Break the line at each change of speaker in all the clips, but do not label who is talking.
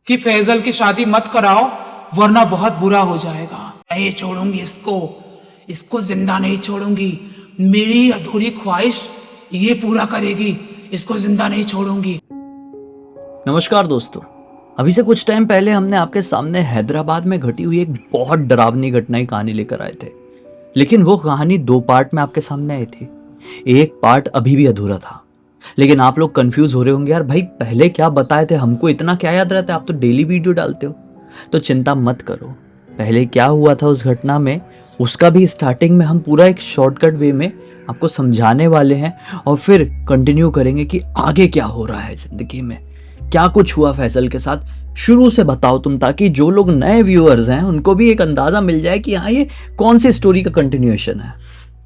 कि फैजल की शादी मत कराओ वरना बहुत बुरा हो जाएगा। नहीं छोड़ूंगी इसको, इसको जिंदा नहीं छोड़ूंगी। मेरी अधूरी ख्वाहिश ये पूरा करेगी, इसको जिंदा नहीं छोड़ूंगी।
नमस्कार दोस्तों, अभी से कुछ टाइम पहले हमने आपके सामने हैदराबाद में घटी हुई एक बहुत डरावनी घटना की कहानी लेकर आए थे। लेकिन वो कहानी 2 पार्ट में आपके सामने आई थी। एक पार्ट अभी भी अधूरा था। लेकिन आप लोग कंफ्यूज हो रहे होंगे, यार भाई पहले क्या बताए थे, हमको इतना क्या याद रहता है, आप तो डेली वीडियो डालते हो। तो चिंता मत करो, पहले क्या हुआ था उस घटना में उसका भी स्टार्टिंग में हम पूरा एक शॉर्टकट वे में आपको समझाने वाले हैं और फिर कंटिन्यू करेंगे कि आगे क्या हो रहा है जिंदगी में, क्या कुछ हुआ फैसल के साथ। शुरू से बताओ तुम, ताकि जो लोग नए व्यूअर्स हैं उनको भी एक अंदाजा मिल जाए कि हाँ ये कौन सी स्टोरी का कंटिन्यूएशन है।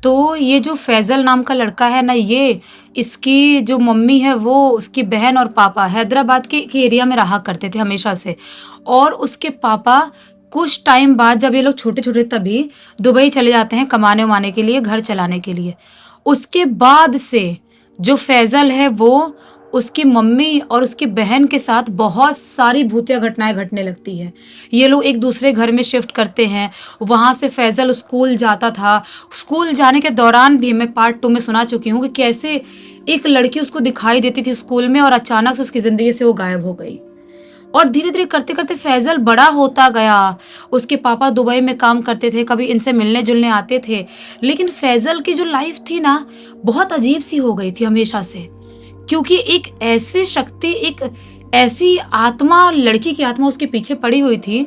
तो ये जो फैजल नाम का लड़का है ना, ये इसकी जो मम्मी है वो उसकी बहन और पापा हैदराबाद के एक एरिया में रहा करते थे हमेशा से। और उसके पापा कुछ टाइम बाद, जब ये लोग छोटे छोटे तभी दुबई चले जाते हैं कमाने वमाने के लिए, घर चलाने के लिए। उसके बाद से जो फैजल है वो उसकी मम्मी और उसकी बहन के साथ बहुत सारी भूतिया घटनाएं घटने लगती है। ये लोग एक दूसरे घर में शिफ्ट करते हैं। वहाँ से फैजल स्कूल जाता था। स्कूल जाने के दौरान भी मैं पार्ट 2 में सुना चुकी हूँ कि कैसे एक लड़की उसको दिखाई देती थी स्कूल में और अचानक से उसकी ज़िंदगी से वो गायब हो गई। और धीरे धीरे करते करते फैजल बड़ा होता गया। उसके पापा दुबई में काम करते थे, कभी इनसे मिलने जुलने आते थे। लेकिन फैजल की जो लाइफ थी ना, बहुत अजीब सी हो गई थी हमेशा से। क्योंकि एक ऐसी शक्ति, एक ऐसी आत्मा, लड़की की आत्मा उसके पीछे पड़ी हुई थी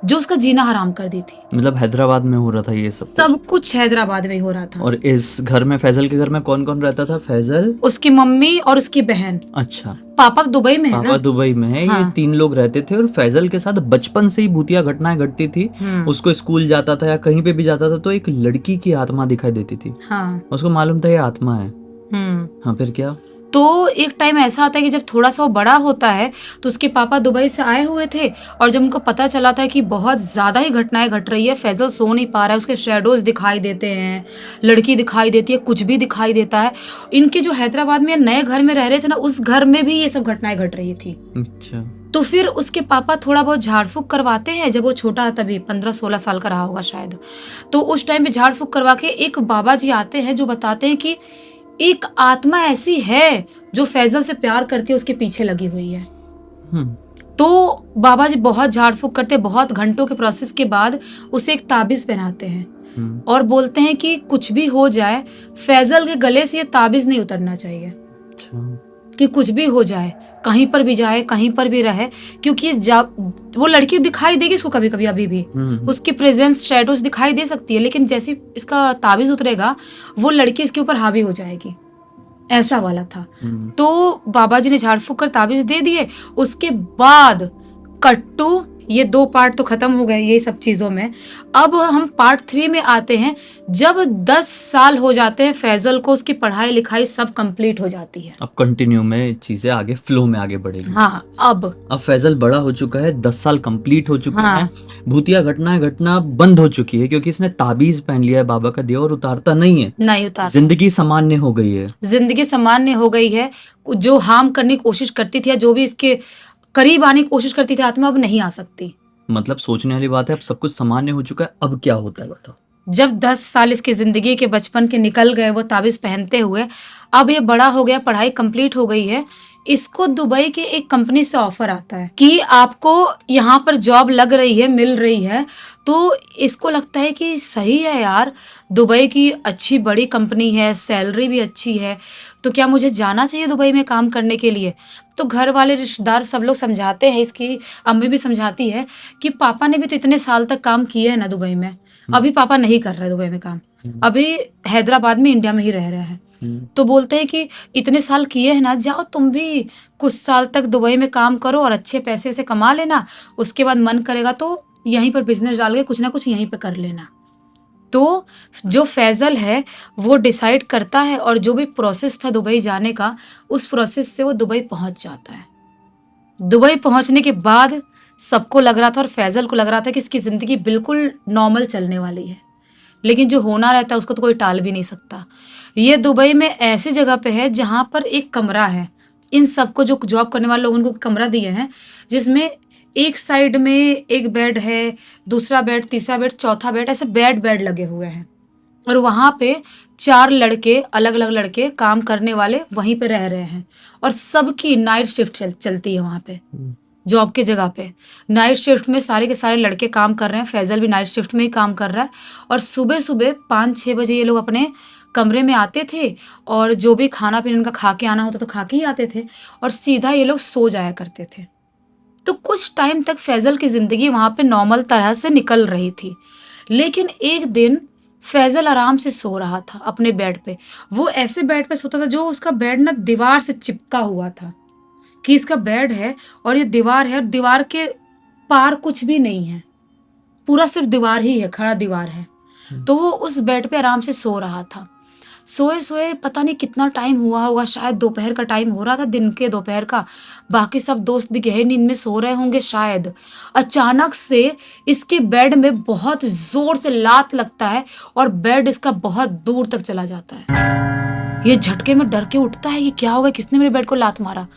जो उसका जीना हराम कर दी थी।
मतलब हैदराबाद में हो रहा था ये सब
कुछ हैदराबाद में ही हो रहा था।
और इस घर में, फैजल के घर में कौन कौन रहता था? फैजल,
उसकी मम्मी और उसकी बहन।
अच्छा,
पापा दुबई में है
पापा
ना?
दुबई में है।
हाँ।
ये 3 लोग रहते थे और फैजल के साथ बचपन से ही भूतिया घटनाएं घटती थी। उसको स्कूल जाता था या कहीं पे भी जाता था तो एक लड़की की आत्मा दिखाई देती थी।
हाँ।
उसको मालूम था ये आत्मा है। हाँ, फिर क्या?
तो एक टाइम ऐसा आता है कि जब थोड़ा सा वो बड़ा होता है तो उसके पापा दुबई से आए हुए थे और जब उनको पता चला था कि बहुत ज़्यादा ही घटनाएं घट रही है, फैजल सो नहीं पा रहा है, उसके शैडोज दिखाई देते हैं, लड़की दिखाई देती है, कुछ भी दिखाई देता है। इनके जो हैदराबाद में नए घर में रह रहे थे ना, उस घर में भी ये सब घटनाएं घट रही थी।
अच्छा।
तो फिर उसके पापा थोड़ा बहुत झाड़ फूक करवाते हैं। जब वो छोटा तभी 15-16 साल का रहा होगा शायद। तो उस टाइम पे झाड़ फूक करवा के एक बाबा जी आते हैं जो बताते हैं कि एक आत्मा ऐसी है जो फैजल से प्यार करती है, उसके पीछे लगी हुई है। तो बाबा जी बहुत झाड़ फूक करते, बहुत घंटों के प्रोसेस के बाद उसे एक ताबीज पहनाते हैं और बोलते हैं कि कुछ भी हो जाए फैजल के गले से ये ताबीज नहीं उतरना चाहिए।
अच्छा।
कि कुछ भी हो जाए, कहीं पर भी जाए, कहीं पर भी रहे, क्योंकि वो लड़की दिखाई देगी इसको कभी कभी, अभी भी उसकी प्रेजेंस, शैडोज दिखाई दे सकती है, लेकिन जैसे इसका ताबीज उतरेगा वो लड़की इसके ऊपर हावी हो जाएगी। ऐसा वाला था। तो बाबा जी ने झाड़ फूक कर ताबीज दे दिए। उसके बाद कट्टू, ये 2 पार्ट तो खत्म हो गए ये सब चीजों में। अब हम पार्ट 3 में आते हैं, जब 10 साल हो जाते हैं फैजल को, उसकी पढ़ाई लिखाई सब कंप्लीट हो जाती है।
अब कंटिन्यू में चीजें आगे फ्लो में आगे बढ़ेगी।
हाँ। अब
फैजल बड़ा हो चुका है, 10 साल कंप्लीट हो चुके हैं। भूतिया घटनाएं घटना बंद हो चुकी है क्योंकि इसने ताबीज पहन लिया है बाबा का दिया और उतारता नहीं है।
नहीं उतार,
जिंदगी सामान्य हो गई है।
जिंदगी सामान्य हो गई है। जो हार्म करने की कोशिश करती थी या जो भी इसके करीब आने की कोशिश करती थी आत्मा, अब नहीं आ सकती।
मतलब सोचने वाली बात है, अब सब कुछ सामान्य हो चुका है। अब क्या होता है बताओ?
जब 10 साल इसकी जिंदगी के बचपन के निकल गए वो ताबीज पहनते हुए, अब ये बड़ा हो गया, पढ़ाई कंप्लीट हो गई है। इसको दुबई के एक कंपनी से ऑफर आता है कि आपको यहाँ पर जॉब लग रही है, मिल रही है। तो इसको लगता है कि सही है यार, दुबई की अच्छी बड़ी कंपनी है, सैलरी भी अच्छी है, तो क्या मुझे जाना चाहिए दुबई में काम करने के लिए? तो घर वाले, रिश्तेदार सब लोग समझाते हैं, इसकी अम्मी भी समझाती है कि पापा ने भी तो इतने साल तक काम किए हैं ना दुबई में, अभी पापा नहीं कर रहे दुबई में काम, अभी हैदराबाद में, इंडिया में ही रह रहे हैं। तो बोलते हैं कि इतने साल किए हैं ना, जाओ तुम भी कुछ साल तक दुबई में काम करो और अच्छे पैसे से कमा लेना, उसके बाद मन करेगा तो यहीं पर बिजनेस डाल के कुछ ना कुछ यहीं पे कर लेना। तो जो फैजल है वो डिसाइड करता है और जो भी प्रोसेस था दुबई जाने का, उस प्रोसेस से वो दुबई पहुंच जाता है। दुबई पहुंचने के बाद सबको लग रहा था और फैजल को लग रहा था कि इसकी ज़िंदगी बिल्कुल नॉर्मल चलने वाली है, लेकिन जो होना रहता है उसको तो कोई टाल भी नहीं सकता। ये दुबई में ऐसी जगह पे है जहाँ पर एक कमरा है, इन सबको जो जॉब करने वाले लोगों को कमरा दिए हैं, जिसमें एक साइड में एक बेड है, दूसरा बेड, तीसरा बेड, चौथा बेड, ऐसे बेड लगे हुए हैं। और वहां पे 4 लड़के, अलग अलग लड़के काम करने वाले वहीं पे रह रहे हैं। और सबकी नाइट शिफ्ट चलती है वहां पे, जॉब की जगह पे। नाइट शिफ्ट में सारे के सारे लड़के काम कर रहे हैं। फैजल भी नाइट शिफ्ट में ही काम कर रहा है। और सुबह सुबह 5-6 बजे ये लोग अपने कमरे में आते थे, और जो भी खाना पीना इनका खा के आना होता तो खा के ही आते थे, और सीधा ये लोग सो जाया करते थे। तो कुछ टाइम तक फैजल की जिंदगी वहां पे नॉर्मल तरह से निकल रही थी। लेकिन एक दिन फैजल आराम से सो रहा था अपने बेड पे। वो ऐसे बेड पे सोता था जो उसका बेड ना दीवार से चिपका हुआ था, कि इसका बेड है और ये दीवार है, और दीवार के पार कुछ भी नहीं है, पूरा सिर्फ दीवार ही है, खड़ा दीवार है। तो वो उस बेड पे आराम से सो रहा था। सोए सोए पता नहीं कितना टाइम हुआ होगा, शायद दोपहर का टाइम हो रहा था, दिन के दोपहर का। बाकी सब दोस्त भी गहरी नींद में सो रहे होंगे शायद। अचानक से इसके बेड में बहुत जोर से लात लगता है, और बेड इसका बहुत दूर तक चला जाता है। ये झटके में डर के उठता है, ये क्या हो गया, किसने मेरे बेड को लात मारा।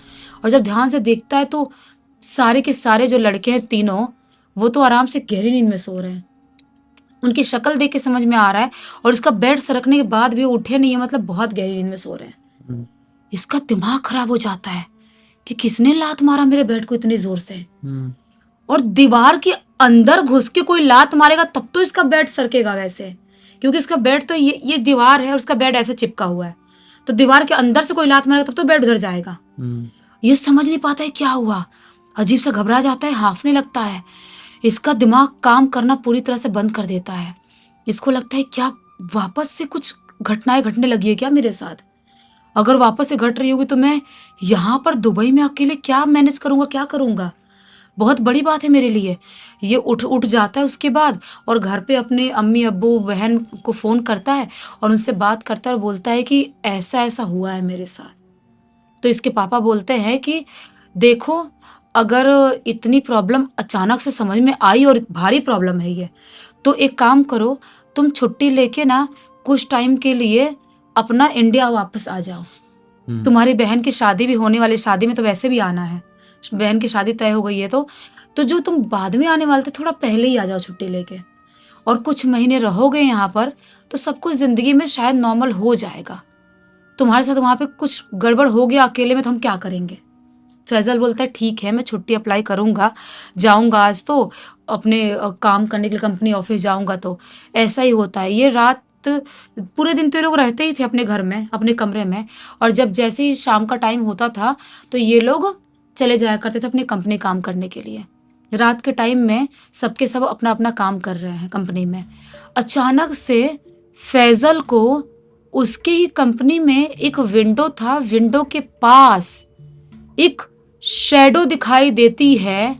और जब ध्यान से देखता है तो सारे के सारे जो लड़के हैं तीनों, वो तो आराम से गहरी नींद में सो रहे हैं। उनकी शक्ल देख के समझ में आ रहा है, और इसका बेड सरकने के बाद भी वो उठे नहीं है, मतलब बहुत गहरी नींद में सो रहे हैं। इसका दिमाग खराब हो जाता है कि किसने लात मारा मेरे बेड को इतनी जोर से। और दीवार के अंदर घुस के कोई लात मारेगा तब तो इसका बेड सरकेगा वैसे, क्योंकि इसका बेड तो ये दीवार है और उसका बेड ऐसे चिपका हुआ है। तो दीवार के अंदर से कोई लात मारेगा तब तो बेड उधर जाएगा। ये समझ नहीं पाता है क्या हुआ, अजीब सा घबरा जाता है, हांफने लगता है। इसका दिमाग काम करना पूरी तरह से बंद कर देता है। इसको लगता है क्या वापस से कुछ घटनाएं घटने लगी है क्या मेरे साथ। अगर वापस से घट रही होगी तो मैं यहाँ पर दुबई में अकेले क्या मैनेज करूंगा, क्या करूंगा, बहुत बड़ी बात है मेरे लिए। ये उठ जाता है उसके बाद, और घर पे अपने अम्मी अब्बू बहन को फ़ोन करता है और उनसे बात करता है और बोलता है कि ऐसा ऐसा हुआ है मेरे साथ। तो इसके पापा बोलते हैं कि देखो, अगर इतनी प्रॉब्लम अचानक से समझ में आई और भारी प्रॉब्लम है ये, तो एक काम करो, तुम छुट्टी लेके ना कुछ टाइम के लिए अपना इंडिया वापस आ जाओ। तुम्हारी बहन की शादी भी होने वाली, शादी में तो वैसे भी आना है, बहन की शादी तय हो गई है, तो जो तुम बाद में आने वाले थे थोड़ा पहले ही आ जाओ छुट्टी लेके, और कुछ महीने रहोगे यहाँ पर तो सब कुछ जिंदगी में शायद नॉर्मल हो जाएगा। तुम्हारे साथ वहाँ पे कुछ गड़बड़ हो गया अकेले में तो हम क्या करेंगे। फैजल बोलता है ठीक है, मैं छुट्टी अप्लाई करूंगा, जाऊंगा आज तो अपने काम करने के लिए कंपनी ऑफिस जाऊंगा। तो ऐसा ही होता है। ये रात पूरे दिन तो ये लोग रहते ही थे अपने घर में, अपने कमरे में, और जब जैसे ही शाम का टाइम होता था तो ये लोग चले जाया करते थे अपनी कंपनी काम करने के लिए। रात के टाइम में सबके सब अपना अपना काम कर रहे हैं कंपनी में। अचानक से फैजल को उसके ही कंपनी में एक विंडो था, विंडो के पास एक शैडो दिखाई देती है,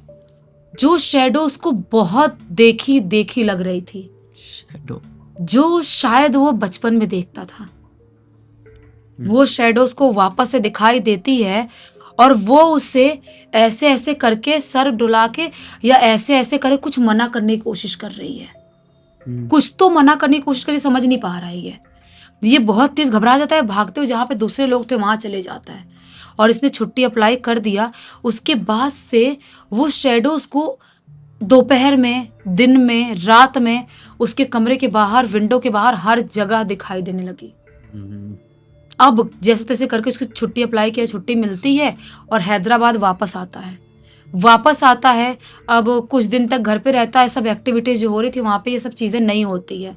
जो शैडो उसको बहुत देखी देखी लग रही थी,
शैडो
जो शायद वो बचपन में देखता था। वो शैडो उसको वापस से दिखाई देती है, और वो उसे ऐसे ऐसे करके सर डुला के या ऐसे ऐसे करके कुछ मना करने की कोशिश कर रही है। कुछ तो मना करने की कोशिश करी, समझ नहीं पा रहा है। ये बहुत तेज घबरा जाता है, भागते हुए जहाँ पे दूसरे लोग थे वहां चले जाता है। और इसने छुट्टी अप्लाई कर दिया। उसके बाद से वो शैडो उसको दोपहर में, दिन में, रात में उसके कमरे के बाहर, विंडो के बाहर, हर जगह दिखाई देने लगी। अब जैसे तैसे करके उसकी छुट्टी अप्लाई किया, छुट्टी मिलती है और हैदराबाद वापस आता है। अब कुछ दिन तक घर पे रहता है। सब एक्टिविटीज जो हो रही थी वहाँ पे ये सब चीज़ें नहीं होती है।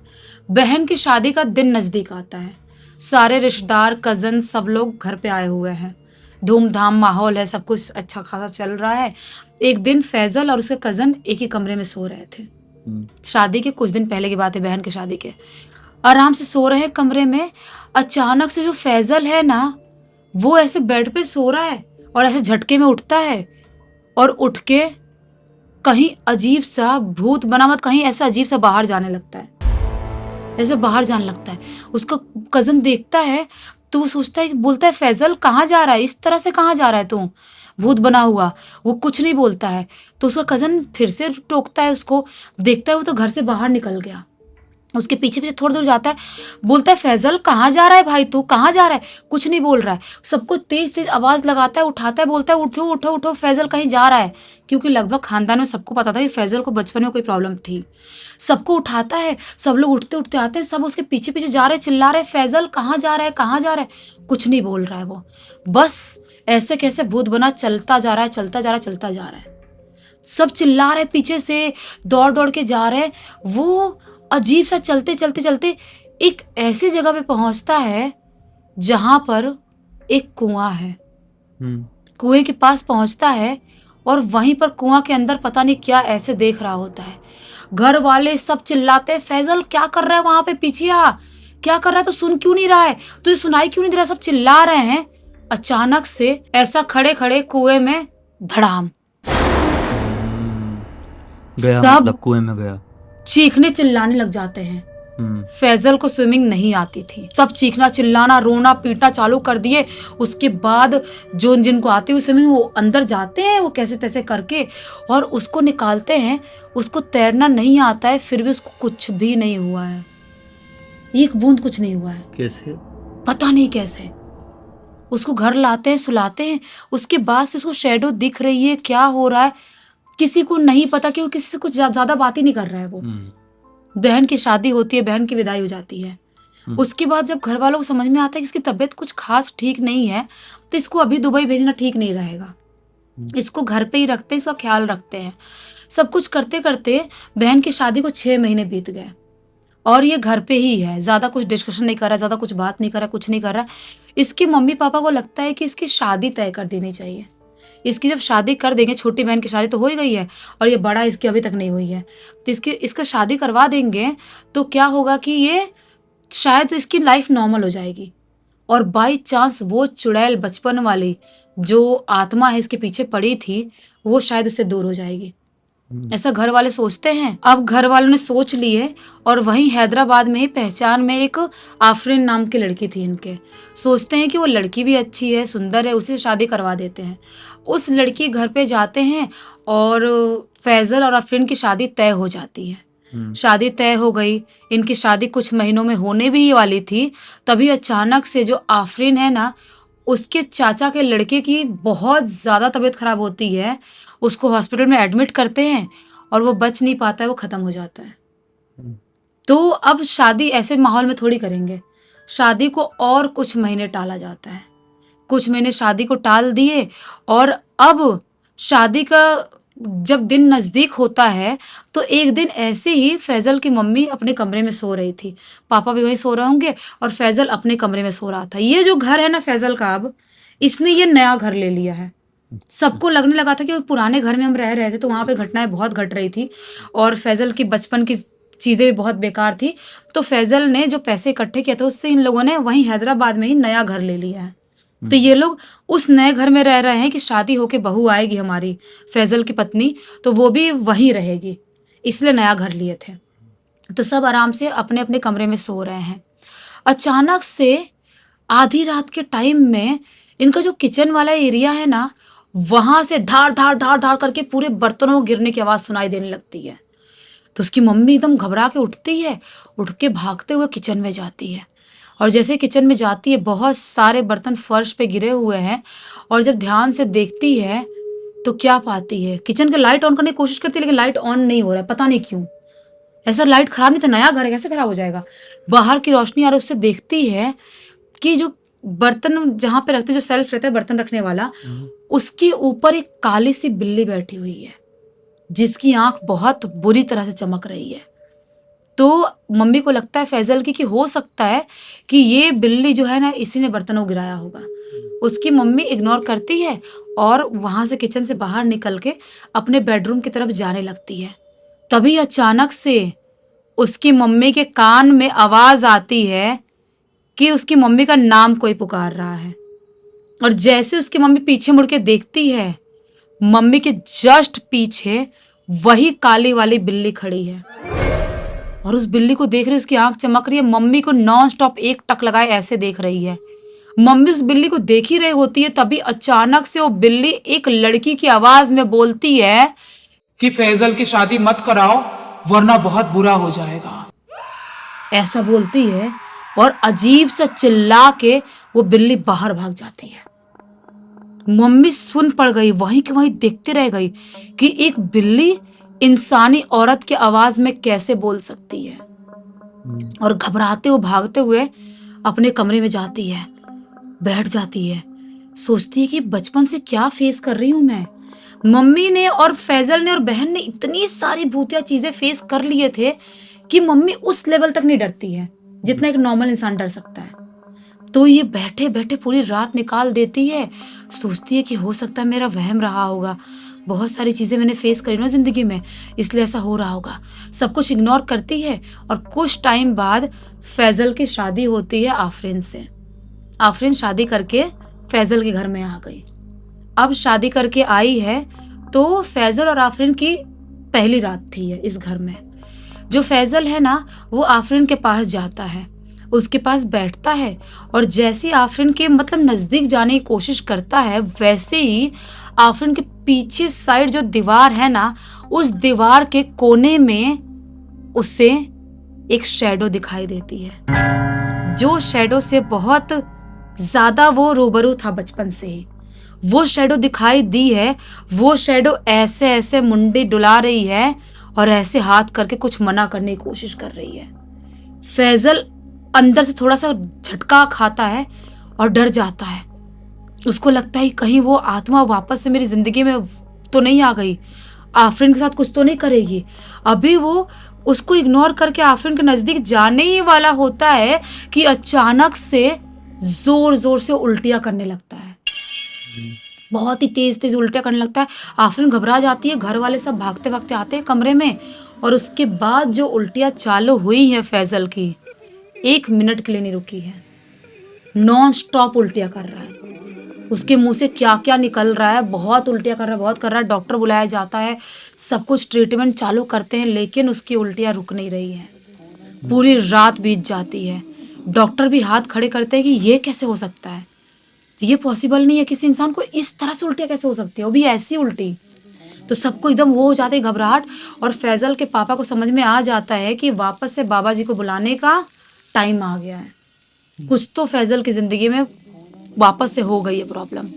बहन की शादी का दिन नज़दीक आता है। सारे रिश्तेदार, कज़न, सब लोग घर पे आए हुए हैं। धूमधाम माहौल है, सब कुछ अच्छा खासा चल रहा है। एक दिन फैजल और उसके कज़न एक ही कमरे में सो रहे थे। शादी के कुछ दिन पहले की बात है, बहन की शादी के। आराम से सो रहे कमरे में। अचानक से जो फैजल है ना, वो ऐसे बेड पे सो रहा है और ऐसे झटके में उठता है, और उठ के कहीं अजीब सा भूत बना मत, कहीं ऐसा अजीब सा बाहर जाने लगता है, ऐसे बाहर जाने लगता है। उसका कज़न देखता है तो वो सोचता है, बोलता है फैजल कहाँ जा रहा है, इस तरह से कहाँ जा रहा है तू, भूत बना हुआ। वो कुछ नहीं बोलता है। तो उसका कज़न फिर से टोकता है उसको, देखता है वो तो घर से बाहर निकल गया। उसके पीछे पीछे थोड़ी दूर जाता है, बोलता है फैजल कहाँ जा रहा है भाई, तू कहाँ जा रहा है? कुछ नहीं बोल रहा है। सबको तेज तेज आवाज लगाता है, उठाता है, बोलता है उठो उठो उठो, फैजल कहीं जा रहा है। क्योंकि लगभग खानदान में सबको पता था कि फैजल को बचपन में कोई प्रॉब्लम थी। सबको उठाता है, सब लोग उठते उठते आते हैं, सब उसके पीछे पीछे जा रहे, चिल्ला रहे फैजल कहाँ जा रहा है, कहाँ जा रहा है? कुछ नहीं बोल रहा है वो, बस ऐसे कैसे भूत बना चलता जा रहा है, चलता जा रहा है, चलता जा रहा है। सब चिल्ला रहे पीछे से, दौड़ दौड़ के जा रहे। वो अजीब सा चलते चलते चलते एक ऐसी जगह पे पहुंचता है जहां पर एक कुआं है। कुएं के पास पहुंचता है और वहीं पर कुआं के अंदर पता नहीं क्या ऐसे देख रहा होता है। घर वाले सब चिल्लाते हैं फैजल क्या कर रहा है वहां पे, पीछे आ, क्या कर रहा है, तो सुन क्यों नहीं रहा है, तुझे सुनाई क्यों नहीं दे रहा? सब चिल्ला रहे हैं। अचानक से ऐसा खड़े खड़े कुएं में धड़ाम,
गया,
सब
मतलब कुएं में गया।
चीखने चिल्लाने लग जाते हैं। फैजल को स्विमिंग नहीं आती थी, सब चीखना चिल्लाना रोना पीटना चालू कर दिए। उसके बाद जो जिनको आती हुई स्विमिंग वो अंदर जाते हैं, वो कैसे तैसे करके और उसको निकालते हैं। उसको तैरना नहीं आता है, फिर भी उसको कुछ भी नहीं हुआ है, एक बूंद कुछ नहीं हुआ है।
कैसे?
पता नहीं कैसे। उसको घर लाते हैं, सुलाते हैं। उसके बाद से उसको शैडो दिख रही है, क्या हो रहा है किसी को नहीं पता, क्योंकि किसी से कुछ ज्यादा बात ही नहीं कर रहा है वो। बहन की शादी होती है, बहन की विदाई हो जाती है। उसके बाद जब घर वालों को समझ में आता है कि इसकी तबीयत कुछ खास ठीक नहीं है, तो इसको अभी दुबई भेजना ठीक नहीं रहेगा, इसको घर पे ही रखते हैं, इसका ख्याल रखते हैं। सब कुछ करते करते बहन की शादी को 6 महीने बीत गए और ये घर पे ही है, ज्यादा कुछ डिस्कशन नहीं कर रहा, ज्यादा कुछ बात नहीं कर रहा, कुछ नहीं कर रहा। इसके मम्मी पापा को लगता है कि इसकी शादी तय कर देनी चाहिए। इसकी जब शादी कर देंगे, छोटी बहन की शादी तो हो ही गई है और ये बड़ा इसकी अभी तक नहीं हुई है, तो इसका शादी करवा देंगे तो क्या होगा कि ये शायद इसकी लाइफ नॉर्मल हो जाएगी। और बाई चांस वो चुड़ैल बचपन वाली जो आत्मा है इसके पीछे पड़ी थी, वो शायद उससे दूर हो जाएगी, ऐसा घर वाले सोचते हैं। अब घर वालों ने सोच लिए और वहीं हैदराबाद में ही पहचान में एक आफरीन नाम की लड़की थी इनके। सोचते हैं कि वो लड़की भी अच्छी है, सुंदर है, उसी से शादी करवा देते हैं। उस लड़की घर पे जाते हैं और फैजल और आफरीन की शादी तय हो जाती है। शादी तय हो गई, इनकी शादी कुछ महीनों में होने भी ही वाली थी। तभी अचानक से जो आफरीन है ना, उसके चाचा के लड़के की बहुत ज़्यादा तबीयत खराब होती है। उसको हॉस्पिटल में एडमिट करते हैं और वो बच नहीं पाता है, वो ख़त्म हो जाता है। तो अब शादी ऐसे माहौल में थोड़ी करेंगे, शादी को और कुछ महीने टाला जाता है। कुछ महीने शादी को टाल दिए और अब शादी का जब दिन नज़दीक होता है तो एक दिन ऐसे ही फैजल की मम्मी अपने कमरे में सो रही थी, पापा भी वहीं सो रहे होंगे और फैजल अपने कमरे में सो रहा था। ये जो घर है ना फैजल का, अब इसने ये नया घर ले लिया है। सबको लगने लगा था कि पुराने घर में हम रह रहे थे तो वहाँ पे घटनाएं बहुत घट रही थी और फैजल की बचपन की चीज़ें भी बहुत बेकार थी। तो फैजल ने जो पैसे इकट्ठे किए थे उससे इन लोगों ने वहीं हैदराबाद में ही नया घर ले लिया है। तो ये लोग उस नए घर में रह रहे हैं कि शादी होके बहू आएगी हमारी फैजल की पत्नी, तो वो भी वहीं रहेगी, इसलिए नया घर लिए थे। तो सब आराम से अपने अपने कमरे में सो रहे हैं। अचानक से आधी रात के टाइम में इनका जो किचन वाला एरिया है ना, वहां से धार धार धार धार करके पूरे बर्तनों को गिरने की आवाज सुनाई देने लगती है। तो उसकी मम्मी एकदम घबरा के उठती है, उठ के भागते हुए किचन में जाती है और जैसे किचन में जाती है बहुत सारे बर्तन फर्श पे गिरे हुए हैं और जब ध्यान से देखती है तो क्या पाती है, किचन का लाइट ऑन करने की कोशिश करती है लेकिन लाइट ऑन नहीं हो रहा है, पता नहीं क्यों। ऐसा लाइट खराब नहीं था, नया घर है, कैसे खराब हो जाएगा। बाहर की रोशनी आ रही, उससे देखती है कि जो बर्तन जहाँ पे रखते, जो सेल्फ रहता है बर्तन रखने वाला, उसके ऊपर एक काली सी बिल्ली बैठी हुई है जिसकी आंख बहुत बुरी तरह से चमक रही है। तो मम्मी को लगता है फैजल की कि हो सकता है कि ये बिल्ली जो है ना इसी ने बर्तनों गिराया होगा। उसकी मम्मी इग्नोर करती है और वहां से किचन से बाहर निकल के अपने बेडरूम की तरफ जाने लगती है। तभी अचानक से उसकी मम्मी के कान में आवाज आती है कि उसकी मम्मी का नाम कोई पुकार रहा है और जैसे उसकी मम्मी पीछे मुड़ के देखती है, मम्मी के जस्ट पीछे वही काली वाली बिल्ली खड़ी है और उस बिल्ली को देख रही, उसकी आंख चमक रही है, मम्मी को नॉन स्टॉप एक टक लगाए ऐसे देख रही है। मम्मी उस बिल्ली को देख ही रही होती है, तभी अचानक से वो बिल्ली एक लड़की की आवाज में बोलती है
कि फैजल की शादी मत कराओ वरना बहुत बुरा हो जाएगा।
ऐसा बोलती है और अजीब सा चिल्ला के वो बिल्ली बाहर भाग जाती है। मम्मी सुन पड़ गई, वहीं की वहीं देखते रह गई कि एक बिल्ली इंसानी औरत की आवाज में कैसे बोल सकती है। और घबराते हुए भागते हुए अपने कमरे में जाती है, बैठ जाती है, सोचती है कि बचपन से क्या फेस कर रही हूं मैं। मम्मी ने और फैजल ने और बहन ने इतनी सारी भूतिया चीजें फेस कर लिए थे कि मम्मी उस लेवल तक नहीं डरती है जितना एक नॉर्मल इंसान डर सकता है। तो ये बैठे बैठे पूरी रात निकाल देती है, सोचती है कि हो सकता है मेरा वहम रहा होगा, बहुत सारी चीजें मैंने फेस करी ना जिंदगी में, इसलिए ऐसा हो रहा होगा। सब कुछ इग्नोर करती है और कुछ टाइम बाद फैजल की शादी होती है आफरीन से। आफरीन शादी करके फैजल के घर में आ गई। अब शादी करके आई है तो फैजल और आफरीन की पहली रात थी है इस घर में। जो फैजल है ना, वो आफरीन के पास जाता है, उसके पास बैठता है और जैसे ही आफरीन के नजदीक जाने की कोशिश करता है, वैसे ही आफरीन के पीछे साइड जो दीवार है ना, उस दीवार के कोने में उसे एक शैडो दिखाई देती है। जो शैडो से बहुत ज्यादा वो रूबरू था बचपन से ही, वो शैडो दिखाई दी है। वो शैडो ऐसे ऐसे मुंडी डुला रही है और ऐसे हाथ करके कुछ मना करने की कोशिश कर रही है। फैजल अंदर से थोड़ा सा झटका खाता है और डर जाता है। उसको लगता है कहीं वो आत्मा वापस से मेरी जिंदगी में तो नहीं आ गई, आफरीन के साथ कुछ तो नहीं करेगी। अभी वो उसको इग्नोर करके आफरीन के नजदीक जाने ही वाला होता है कि अचानक से जोर जोर से उल्टियां करने लगता है। बहुत ही तेज तेज उल्टियां करने लगता है। आफरीन घबरा जाती है, घर वाले सब भागते भागते आते हैं कमरे में। और उसके बाद जो उल्टियां चालू हुई है फैजल की, 1 मिनट के लिए नहीं रुकी है, नॉन स्टॉप उल्टियां कर रहा है। उसके मुंह से क्या क्या निकल रहा है, बहुत उल्टियां कर रहा है, बहुत कर रहा है। डॉक्टर बुलाया जाता है, सब कुछ ट्रीटमेंट चालू करते हैं, लेकिन उसकी उल्टियां रुक नहीं रही है। पूरी रात बीत जाती है। डॉक्टर भी हाथ खड़े करते हैं कि ये कैसे हो सकता है, ये पॉसिबल नहीं है, किसी इंसान को इस तरह से उल्टियां कैसे हो सकती है, वो भी ऐसी उल्टी। तो सबको एकदम वो हो जाते घबराहट। और फैजल के पापा को समझ में आ जाता है कि वापस से बाबा जी को बुलाने का टाइम आ गया है। कुछ तो फैजल की जिंदगी में वापस से हो गई है प्रॉब्लम।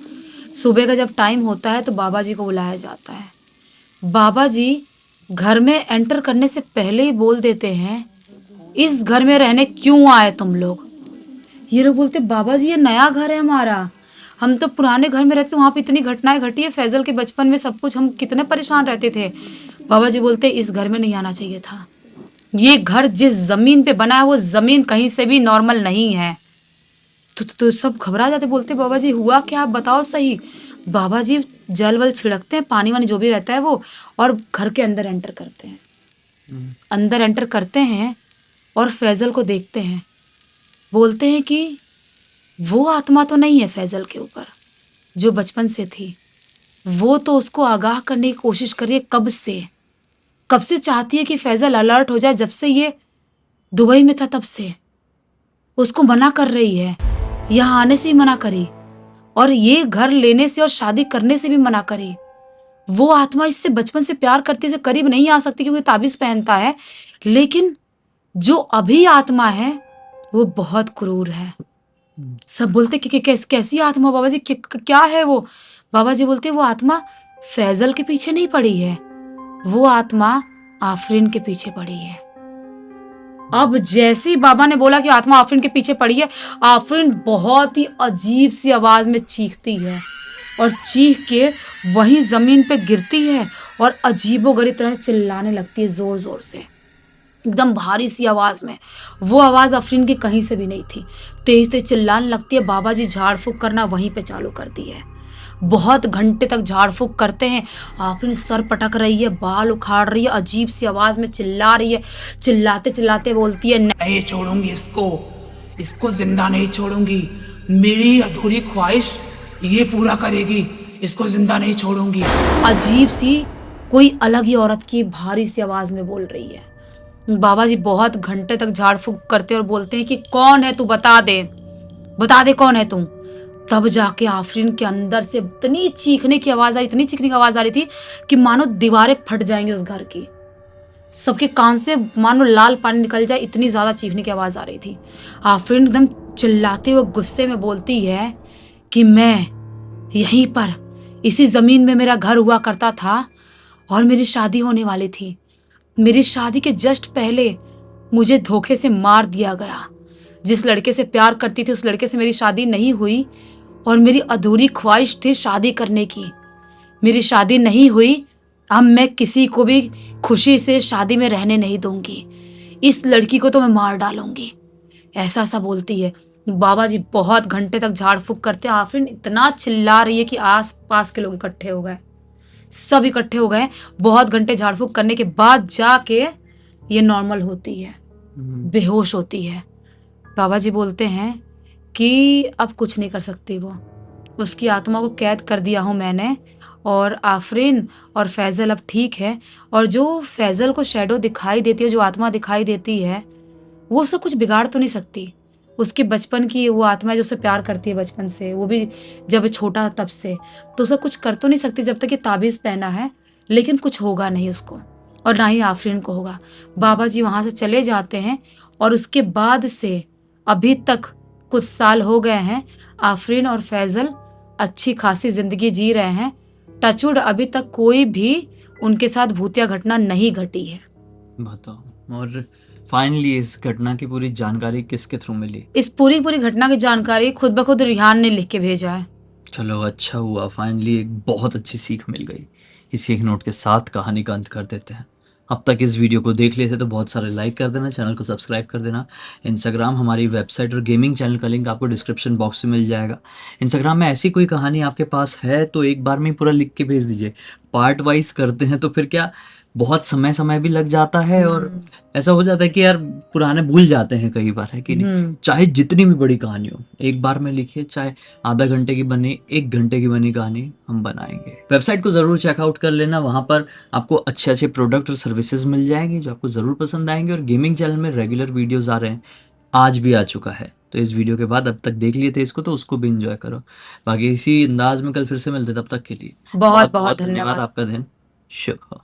सुबह का जब टाइम होता है तो बाबा जी को बुलाया जाता है। बाबा जी घर में एंटर करने से पहले ही बोल देते हैं, इस घर में रहने क्यों आए तुम लोग। ये लोग बोलते, बाबा जी ये नया घर है हमारा, हम तो पुराने घर में रहते, वहां पे इतनी घटनाएं घटी है, फैजल के बचपन में सब कुछ, हम कितने परेशान रहते थे। बाबा जी बोलते, इस घर में नहीं आना चाहिए था, ये घर जिस जमीन पे बना है वो जमीन कहीं से भी नॉर्मल नहीं है। तो सब घबरा जाते, बोलते बाबा जी हुआ क्या, आप बताओ सही। बाबा जी जल वल छिड़कते हैं, पानी वानी जो भी रहता है वो, और घर के अंदर एंटर करते हैं। अंदर एंटर करते हैं और फैजल को देखते हैं, बोलते हैं कि वो आत्मा तो नहीं है फैजल के ऊपर जो बचपन से थी, वो तो उसको आगाह करने की कोशिश कर रही है कब से चाहती है कि फैजल अलर्ट हो जाए। जब से ये दुबई में था तब से उसको मना कर रही है, यहाँ आने से ही मना करी और ये घर लेने से और शादी करने से भी मना करी। वो आत्मा इससे बचपन से प्यार करती है, करीब नहीं आ सकती क्योंकि ताबीज पहनता है, लेकिन जो अभी आत्मा है वो बहुत क्रूर है। सब बोलते कि कैसी आत्मा बाबा जी, क्या है वो। बाबा जी बोलते वो आत्मा फैजल के पीछे नहीं पड़ी है, वो आत्मा आफरीन के पीछे पड़ी है। अब जैसे ही बाबा ने बोला कि आत्मा आफरीन के पीछे पड़ी है, आफरीन बहुत ही अजीब सी आवाज में चीखती है और चीख के वहीं जमीन पे गिरती है और अजीबोगरीब तरह चिल्लाने लगती है, जोर जोर से, एकदम भारी सी आवाज में। वो आवाज आफरीन की कहीं से भी नहीं थी, तेज तेज चिल्लाने लगती है। बाबा जी झाड़ फूक करना वहीं पे चालू कर दी है। बहुत घंटे तक झाड़ फूक करते हैं। आफरीन सर पटक रही है, बाल उखाड़ रही है, अजीब सी आवाज में चिल्ला रही है। चिल्लाते चिल्लाते बोलती है,
नहीं छोड़ूंगी इसको जिंदा नहीं छोड़ूंगी, मेरी अधूरी ख्वाहिश ये पूरा करेगी, इसको जिंदा नहीं छोड़ूंगी।
अजीब सी कोई अलग ही औरत की भारी सी आवाज में बोल रही है। बाबा जी बहुत घंटे तक झाड़ फूक करते और बोलते हैं कि कौन है तू, बता दे कौन है तू। तब जाके आफरीन के अंदर से इतनी चीखने की आवाज आ रही थी कि मानो दीवारें फट जाएंगी उस घर की। सबके कान से मानो लाल पानी निकल जाए, इतनी ज़्यादा चीखने की आवाज़ आ रही थी। आफरीन एकदम चिल्लाते हुए गुस्से में बोलती है कि मैं यहीं पर इसी ज़मीन में मेरा घर हुआ करता था और मेरी शादी होने वाली थी। मेरी शादी के जस्ट पहले मुझे धोखे से मार दिया गया। जिस लड़के से प्यार करती थी उस लड़के से मेरी शादी नहीं हुई और मेरी अधूरी ख्वाहिश थी शादी करने की। मेरी शादी नहीं हुई, अब मैं किसी को भी खुशी से शादी में रहने नहीं दूंगी। इस लड़की को तो मैं मार डालूंगी, ऐसा ऐसा बोलती है। बाबा जी बहुत घंटे तक झाड़ फूक करते हैं। आफरीन इतना चिल्ला रही है कि आस पास के लोग इकट्ठे हो गए, सब इकट्ठे हो गए। बहुत घंटे झाड़ फूक करने के बाद जाके ये नॉर्मल होती है, बेहोश होती है। बाबा जी बोलते हैं कि अब कुछ नहीं कर सकती वो, उसकी आत्मा को कैद कर दिया हूँ मैंने, और आफरीन और फैज़ल अब ठीक है। और जो फैज़ल को शैडो दिखाई देती है, जो आत्मा दिखाई देती है, वो उससे कुछ बिगाड़ तो नहीं सकती। उसके बचपन की वो आत्मा है जो उससे प्यार करती है बचपन से, वो भी जब छोटा तब से, तो उसे कुछ कर तो नहीं सकती जब तक ये ताबीज़ पहना है। लेकिन कुछ होगा नहीं उसको, और ना ही आफरीन को होगा। बाबा जी वहाँ से चले जाते हैं और उसके बाद से अभी तक कुछ साल हो गए हैं, आफरीन और फैज़ल अच्छी खासी ज़िंदगी जी रहे हैं। टचवुड अभी तक कोई भी उनके साथ भूतिया घटना नहीं घटी है।
बताओ। और फाइनली इस घटना की पूरी जानकारी किसके थ्रू मिली?
इस पूरी घटना की जानकारी खुद ब खुद रिहान ने लिख के भेजा है।
चलो अच्छा हुआ, फाइनली एक बहुत अच्छी सीख मिल गई। इसी एक नोट के साथ कहानी का अंत कर देते हैं। अब तक इस वीडियो को देख लिए थे तो बहुत सारे लाइक कर देना, चैनल को सब्सक्राइब कर देना। इंस्टाग्राम, हमारी वेबसाइट और गेमिंग चैनल का लिंक आपको डिस्क्रिप्शन बॉक्स में मिल जाएगा। इंस्टाग्राम में ऐसी कोई कहानी आपके पास है तो एक बार में ही पूरा लिख के भेज दीजिए। पार्ट वाइज करते हैं तो फिर क्या बहुत समय भी लग जाता है और ऐसा हो जाता है कि यार पुराने भूल जाते हैं कई बार, है कि नहीं? चाहे जितनी भी बड़ी कहानी हो एक बार में लिखिए, चाहे आधा घंटे की बनी, 1 घंटे की बनी कहानी हम बनाएंगे। वेबसाइट को ज़रूर चेकआउट कर लेना, वहाँ पर आपको अच्छे प्रोडक्ट और सर्विसेज मिल जाएंगे जो आपको ज़रूर पसंद आएंगे। और गेमिंग चैनल में रेगुलर वीडियोज़ आ रहे हैं, आज भी आ चुका है, तो इस वीडियो के बाद अब तक देख लिए थे इसको तो उसको भी इंजॉय करो। बाकी इसी अंदाज में कल फिर से मिलते, तब तक के लिए
बहुत धन्यवाद।
आपका दिन शुभ हो।